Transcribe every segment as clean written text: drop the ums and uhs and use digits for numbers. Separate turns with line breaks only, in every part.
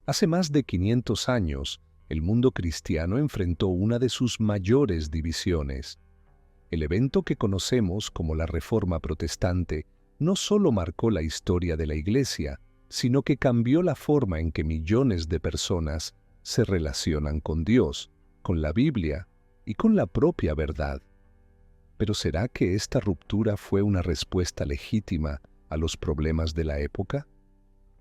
Hace más de 500 años, el mundo cristiano enfrentó una de sus mayores divisiones. El evento que conocemos como la Reforma Protestante no solo marcó la historia de la Iglesia, sino que cambió la forma en que millones de personas se relacionan con Dios, con la Biblia y con la propia verdad. Pero ¿será que esta ruptura fue una respuesta legítima a los problemas de la época?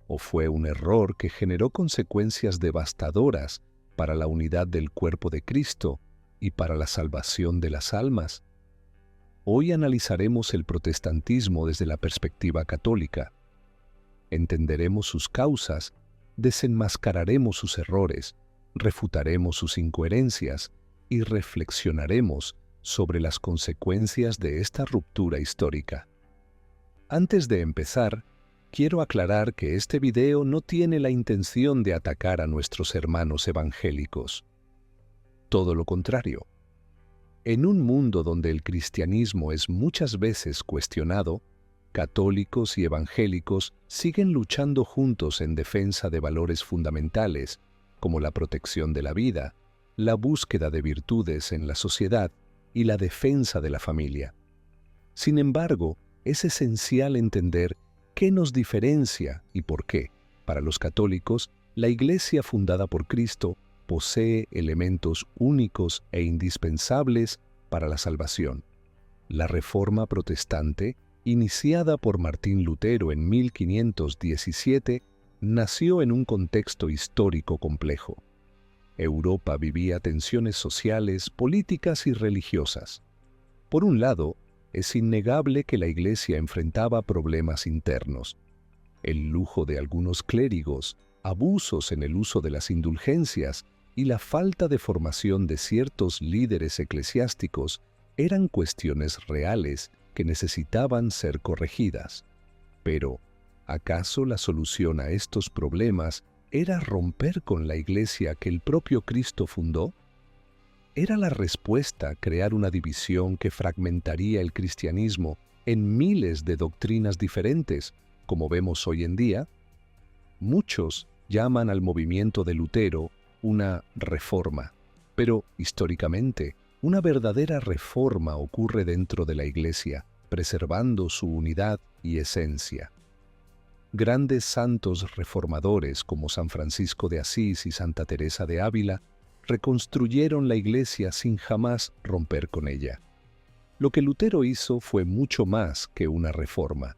¿O fue un error que generó consecuencias devastadoras para la unidad del cuerpo de Cristo y para la salvación de las almas? Hoy analizaremos el protestantismo desde la perspectiva católica. Entenderemos sus causas, desenmascararemos sus errores, refutaremos sus incoherencias y reflexionaremos sobre las consecuencias de esta ruptura histórica. Antes de empezar, quiero aclarar que este video no tiene la intención de atacar a nuestros hermanos evangélicos. Todo lo contrario. En un mundo donde el cristianismo es muchas veces cuestionado, católicos y evangélicos siguen luchando juntos en defensa de valores fundamentales, como la protección de la vida, la búsqueda de virtudes en la sociedad y la defensa de la familia. Sin embargo, es esencial entender qué nos diferencia y por qué, para los católicos, la Iglesia fundada por Cristo posee elementos únicos e indispensables para la salvación. La Reforma Protestante, iniciada por Martín Lutero en 1517, nació en un contexto histórico complejo. Europa vivía tensiones sociales, políticas y religiosas. Por un lado, es innegable que la Iglesia enfrentaba problemas internos. El lujo de algunos clérigos, abusos en el uso de las indulgencias y la falta de formación de ciertos líderes eclesiásticos eran cuestiones reales que necesitaban ser corregidas. Pero, ¿acaso la solución a estos problemas era romper con la Iglesia que el propio Cristo fundó? ¿Era la respuesta crear una división que fragmentaría el cristianismo en miles de doctrinas diferentes, como vemos hoy en día? Muchos llaman al movimiento de Lutero una reforma, pero históricamente, una verdadera reforma ocurre dentro de la Iglesia, preservando su unidad y esencia. Grandes santos reformadores como San Francisco de Asís y Santa Teresa de Ávila reconstruyeron la Iglesia sin jamás romper con ella. Lo que Lutero hizo fue mucho más que una reforma.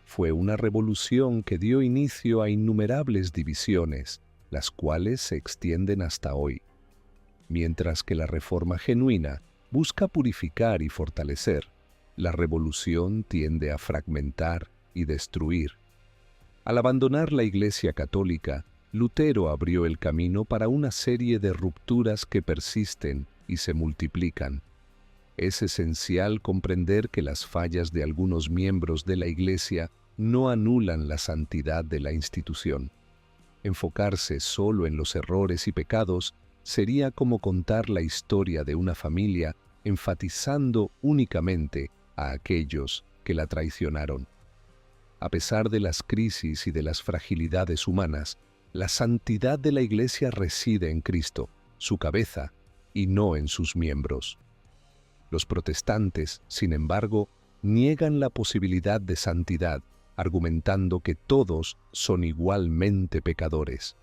Fue una revolución que dio inicio a innumerables divisiones, las cuales se extienden hasta hoy. Mientras que la reforma genuina busca purificar y fortalecer, la revolución tiende a fragmentar y destruir. Al abandonar la Iglesia católica, Lutero abrió el camino para una serie de rupturas que persisten y se multiplican. Es esencial comprender que las fallas de algunos miembros de la Iglesia no anulan la santidad de la institución. Enfocarse solo en los errores y pecados sería como contar la historia de una familia enfatizando únicamente a aquellos que la traicionaron. A pesar de las crisis y de las fragilidades humanas, la santidad de la Iglesia reside en Cristo, su cabeza, y no en sus miembros. Los protestantes, sin embargo, niegan la posibilidad de santidad, argumentando que todos son igualmente pecadores.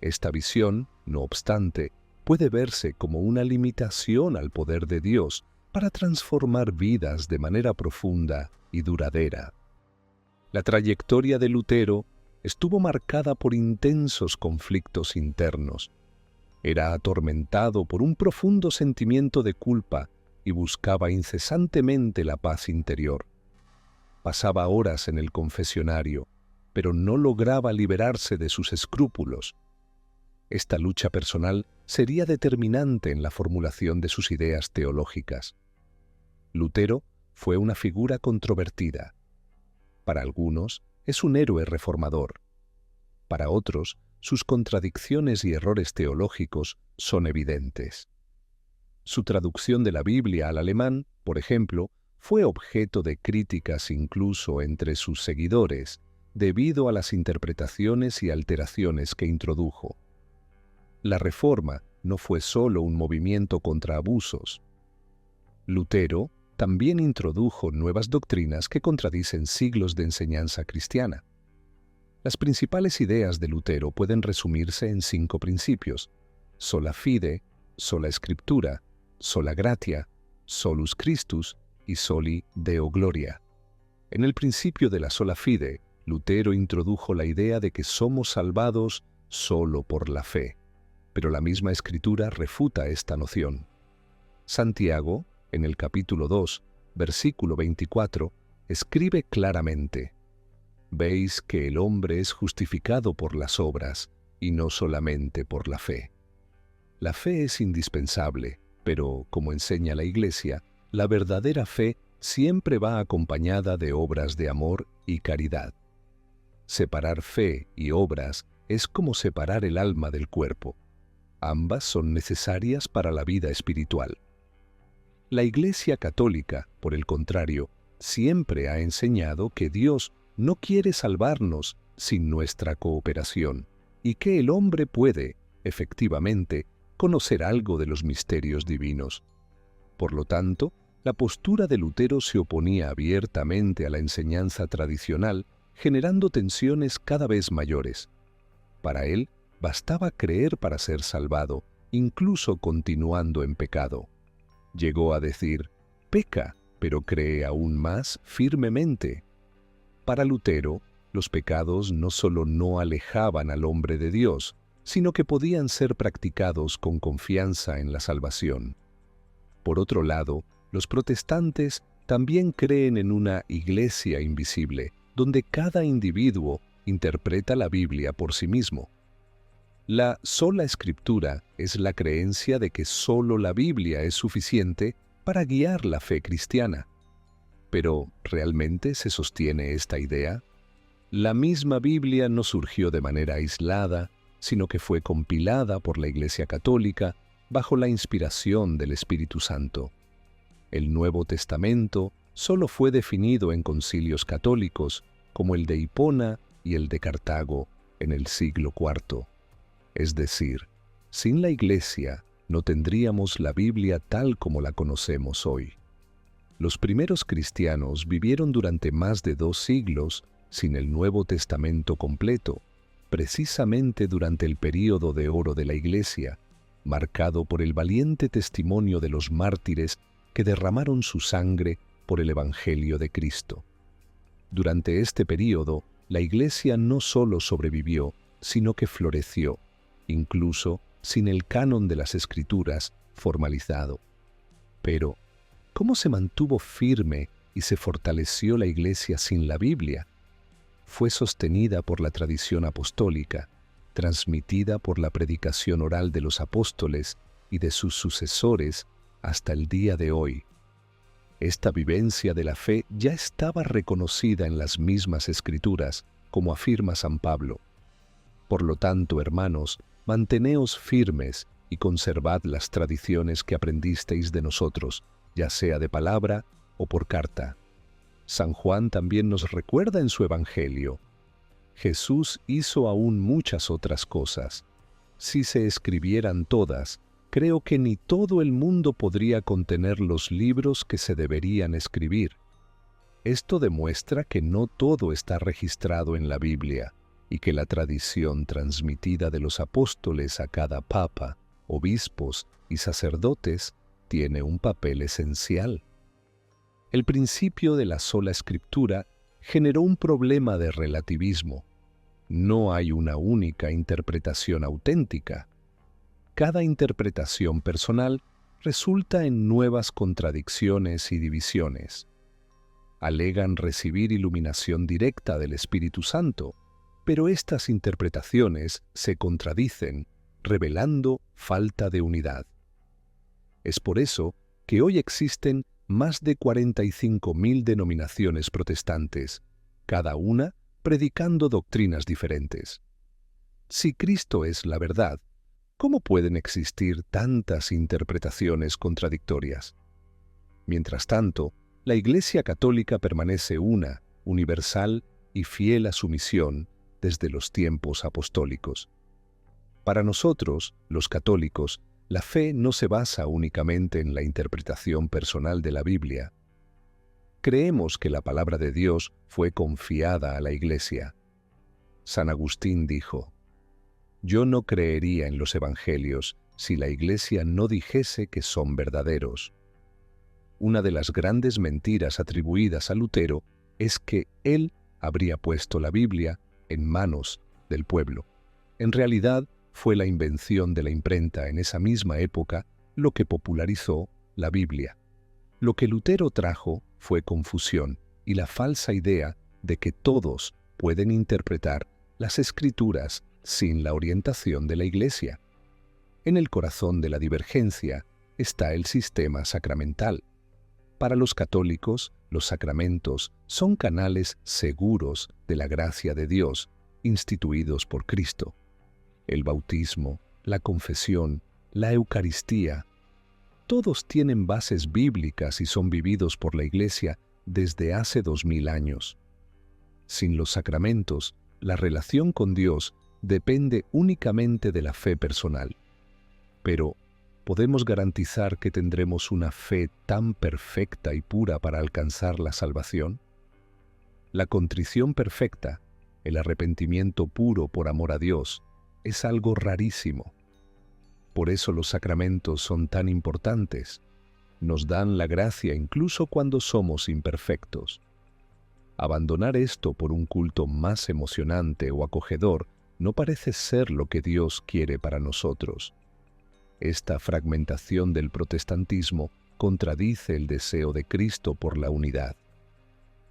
Esta visión, no obstante, puede verse como una limitación al poder de Dios para transformar vidas de manera profunda y duradera. La trayectoria de Lutero estuvo marcada por intensos conflictos internos. Era atormentado por un profundo sentimiento de culpa y buscaba incesantemente la paz interior. Pasaba horas en el confesionario, pero no lograba liberarse de sus escrúpulos. Esta lucha personal sería determinante en la formulación de sus ideas teológicas. Lutero fue una figura controvertida. Para algunos, es un héroe reformador. Para otros, sus contradicciones y errores teológicos son evidentes. Su traducción de la Biblia al alemán, por ejemplo, fue objeto de críticas incluso entre sus seguidores, debido a las interpretaciones y alteraciones que introdujo. La Reforma no fue solo un movimiento contra abusos. Lutero también introdujo nuevas doctrinas que contradicen siglos de enseñanza cristiana. Las principales ideas de Lutero pueden resumirse en 5 principios: sola fide, sola scriptura, sola gratia, solus Christus y soli Deo gloria. En el principio de la sola fide, Lutero introdujo la idea de que somos salvados solo por la fe, pero la misma Escritura refuta esta noción. Santiago, en el capítulo 2, versículo 24, escribe claramente: «Veis que el hombre es justificado por las obras, y no solamente por la fe». La fe es indispensable, pero, como enseña la Iglesia, la verdadera fe siempre va acompañada de obras de amor y caridad. Separar fe y obras es como separar el alma del cuerpo. Ambas son necesarias para la vida espiritual. La Iglesia Católica, por el contrario, siempre ha enseñado que Dios no quiere salvarnos sin nuestra cooperación y que el hombre puede, efectivamente, conocer algo de los misterios divinos. Por lo tanto, la postura de Lutero se oponía abiertamente a la enseñanza tradicional, generando tensiones cada vez mayores. Para él, bastaba creer para ser salvado, incluso continuando en pecado. Llegó a decir: «Peca, pero cree aún más firmemente». Para Lutero, los pecados no solo no alejaban al hombre de Dios, sino que podían ser practicados con confianza en la salvación. Por otro lado, los protestantes también creen en una iglesia invisible, donde cada individuo interpreta la Biblia por sí mismo. La sola Escritura es la creencia de que solo la Biblia es suficiente para guiar la fe cristiana. Pero, ¿realmente se sostiene esta idea? La misma Biblia no surgió de manera aislada, sino que fue compilada por la Iglesia Católica bajo la inspiración del Espíritu Santo. El Nuevo Testamento solo fue definido en concilios católicos, como el de Hipona y el de Cartago, en el siglo IV. Es decir, sin la Iglesia no tendríamos la Biblia tal como la conocemos hoy. Los primeros cristianos vivieron durante más de 2 siglos sin el Nuevo Testamento completo, precisamente durante el período de oro de la Iglesia, marcado por el valiente testimonio de los mártires que derramaron su sangre por el Evangelio de Cristo. Durante este período, la Iglesia no solo sobrevivió, sino que floreció, incluso sin el canon de las Escrituras formalizado. Pero, ¿cómo se mantuvo firme y se fortaleció la Iglesia sin la Biblia? Fue sostenida por la tradición apostólica, transmitida por la predicación oral de los apóstoles y de sus sucesores hasta el día de hoy. Esta vivencia de la fe ya estaba reconocida en las mismas Escrituras, como afirma San Pablo. Por lo tanto, hermanos, manteneos firmes y conservad las tradiciones que aprendisteis de nosotros, ya sea de palabra o por carta. San Juan también nos recuerda en su Evangelio: Jesús hizo aún muchas otras cosas. Si se escribieran todas, creo que ni todo el mundo podría contener los libros que se deberían escribir. Esto demuestra que no todo está registrado en la Biblia y que la tradición transmitida de los apóstoles a cada papa, obispos y sacerdotes tiene un papel esencial. El principio de la sola Escritura generó un problema de relativismo. No hay una única interpretación auténtica. Cada interpretación personal resulta en nuevas contradicciones y divisiones. Alegan recibir iluminación directa del Espíritu Santo, pero estas interpretaciones se contradicen, revelando falta de unidad. Es por eso que hoy existen más de 45.000 denominaciones protestantes, cada una predicando doctrinas diferentes. Si Cristo es la verdad, ¿cómo pueden existir tantas interpretaciones contradictorias? Mientras tanto, la Iglesia Católica permanece una, universal y fiel a su misión desde los tiempos apostólicos. Para nosotros, los católicos, la fe no se basa únicamente en la interpretación personal de la Biblia. Creemos que la palabra de Dios fue confiada a la Iglesia. San Agustín dijo: «Yo no creería en los evangelios si la Iglesia no dijese que son verdaderos». Una de las grandes mentiras atribuidas a Lutero es que él habría puesto la Biblia en manos del pueblo. En realidad, fue la invención de la imprenta en esa misma época lo que popularizó la Biblia. Lo que Lutero trajo fue confusión y la falsa idea de que todos pueden interpretar las Escrituras sin la orientación de la Iglesia. En el corazón de la divergencia está el sistema sacramental. Para los católicos, los sacramentos son canales seguros de la gracia de Dios, instituidos por Cristo. El bautismo, la confesión, la Eucaristía, todos tienen bases bíblicas y son vividos por la Iglesia desde hace 2000 años. Sin los sacramentos, la relación con Dios depende únicamente de la fe personal. Pero, ¿podemos garantizar que tendremos una fe tan perfecta y pura para alcanzar la salvación? La contrición perfecta, el arrepentimiento puro por amor a Dios, es algo rarísimo. Por eso los sacramentos son tan importantes. Nos dan la gracia incluso cuando somos imperfectos. Abandonar esto por un culto más emocionante o acogedor no parece ser lo que Dios quiere para nosotros. Esta fragmentación del protestantismo contradice el deseo de Cristo por la unidad.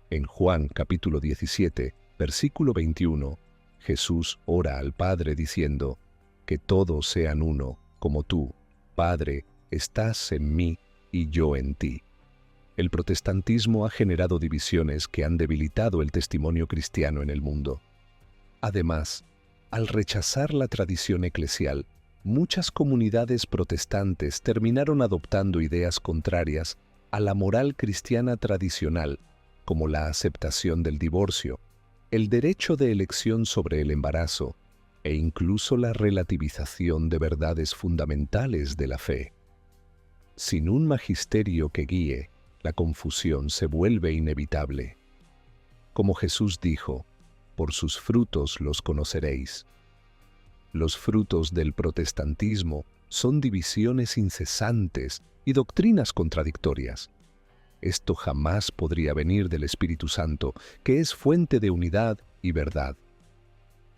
En Juan capítulo 17, versículo 21, Jesús ora al Padre diciendo: «Que todos sean uno, como tú, Padre, estás en mí y yo en ti». El protestantismo ha generado divisiones que han debilitado el testimonio cristiano en el mundo. Además, al rechazar la tradición eclesial, muchas comunidades protestantes terminaron adoptando ideas contrarias a la moral cristiana tradicional, como la aceptación del divorcio, el derecho de elección sobre el embarazo e incluso la relativización de verdades fundamentales de la fe. Sin un magisterio que guíe, la confusión se vuelve inevitable. Como Jesús dijo: «Por sus frutos los conoceréis». Los frutos del protestantismo son divisiones incesantes y doctrinas contradictorias. Esto jamás podría venir del Espíritu Santo, que es fuente de unidad y verdad.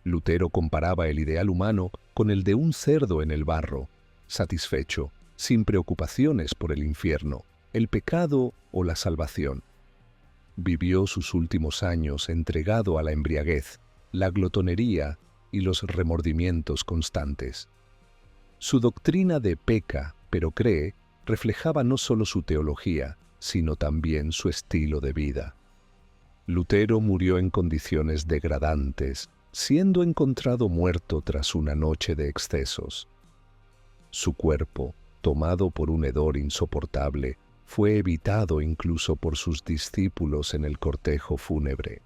Lutero comparaba el ideal humano con el de un cerdo en el barro, satisfecho, sin preocupaciones por el infierno, el pecado o la salvación. Vivió sus últimos años entregado a la embriaguez, la glotonería y los remordimientos constantes. Su doctrina de peca, pero cree, reflejaba no solo su teología, sino también su estilo de vida. Lutero murió en condiciones degradantes, siendo encontrado muerto tras una noche de excesos. Su cuerpo, tomado por un hedor insoportable, fue evitado incluso por sus discípulos en el cortejo fúnebre.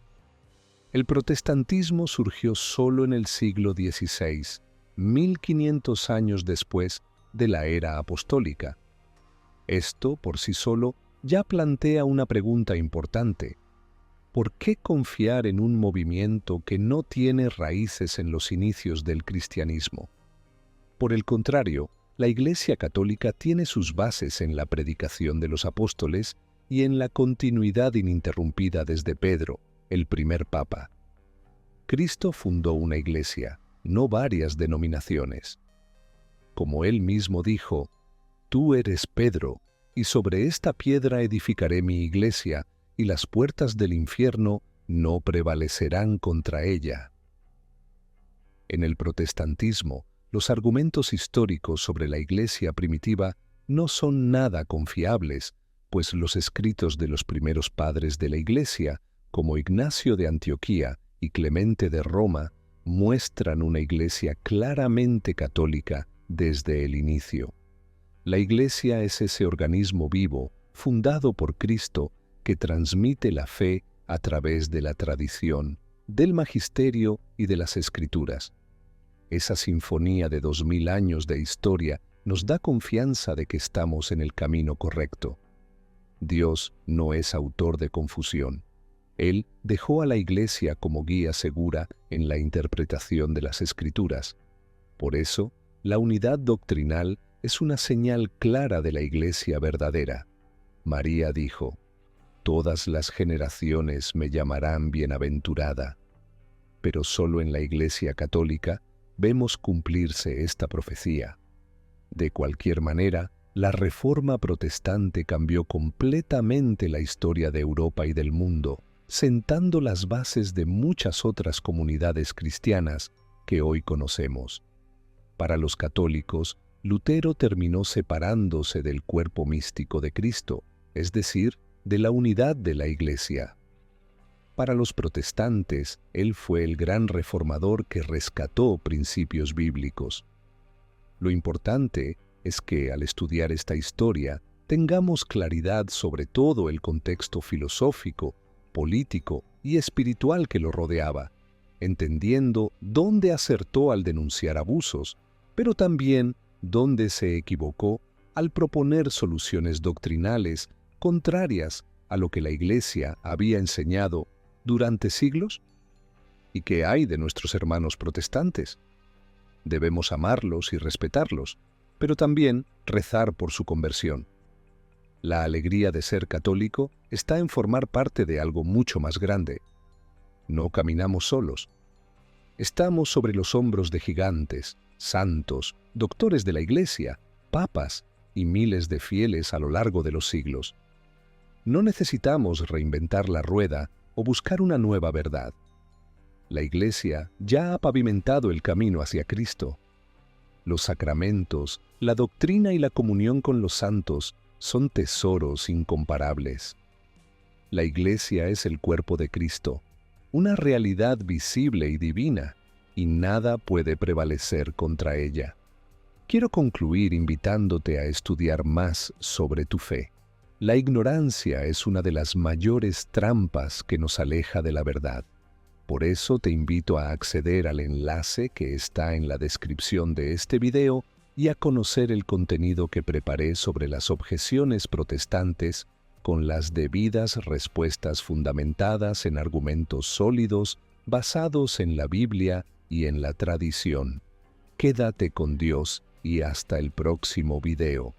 El protestantismo surgió solo en el siglo XVI, 1500 años después de la era apostólica. Esto, por sí solo, ya plantea una pregunta importante. ¿Por qué confiar en un movimiento que no tiene raíces en los inicios del cristianismo? Por el contrario, la Iglesia Católica tiene sus bases en la predicación de los apóstoles y en la continuidad ininterrumpida desde Pedro, el primer papa. Cristo fundó una iglesia, no varias denominaciones. Como él mismo dijo: «Tú eres Pedro, y sobre esta piedra edificaré mi iglesia, y las puertas del infierno no prevalecerán contra ella». En el protestantismo, los argumentos históricos sobre la iglesia primitiva no son nada confiables, pues los escritos de los primeros padres de la iglesia, como Ignacio de Antioquía y Clemente de Roma, muestran una iglesia claramente católica desde el inicio. La iglesia es ese organismo vivo, fundado por Cristo, que transmite la fe a través de la tradición del magisterio y de las escrituras. Esa sinfonía de 2000 años de historia nos da confianza de que estamos en el camino correcto. Dios no es autor de confusión. Él dejó a la Iglesia como guía segura en la interpretación de las Escrituras. Por eso, la unidad doctrinal es una señal clara de la Iglesia verdadera. María dijo: «Todas las generaciones me llamarán bienaventurada». Pero solo en la Iglesia católica vemos cumplirse esta profecía. De cualquier manera, la Reforma protestante cambió completamente la historia de Europa y del mundo, sentando las bases de muchas otras comunidades cristianas que hoy conocemos. Para los católicos, Lutero terminó separándose del cuerpo místico de Cristo, es decir, de la unidad de la Iglesia. Para los protestantes, él fue el gran reformador que rescató principios bíblicos. Lo importante es que, al estudiar esta historia, tengamos claridad sobre todo el contexto filosófico, político y espiritual que lo rodeaba, entendiendo dónde acertó al denunciar abusos, pero también dónde se equivocó al proponer soluciones doctrinales contrarias a lo que la Iglesia había enseñado durante siglos. ¿Y qué hay de nuestros hermanos protestantes? Debemos amarlos y respetarlos, pero también rezar por su conversión. La alegría de ser católico está en formar parte de algo mucho más grande. No caminamos solos. Estamos sobre los hombros de gigantes, santos, doctores de la Iglesia, papas y miles de fieles a lo largo de los siglos. No necesitamos reinventar la rueda o buscar una nueva verdad. La Iglesia ya ha pavimentado el camino hacia Cristo. Los sacramentos, la doctrina y la comunión con los santos son tesoros incomparables. La Iglesia es el cuerpo de Cristo, una realidad visible y divina, y nada puede prevalecer contra ella. Quiero concluir invitándote a estudiar más sobre tu fe. La ignorancia es una de las mayores trampas que nos aleja de la verdad. Por eso te invito a acceder al enlace que está en la descripción de este video y a conocer el contenido que preparé sobre las objeciones protestantes con las debidas respuestas fundamentadas en argumentos sólidos basados en la Biblia y en la tradición. Quédate con Dios y hasta el próximo video.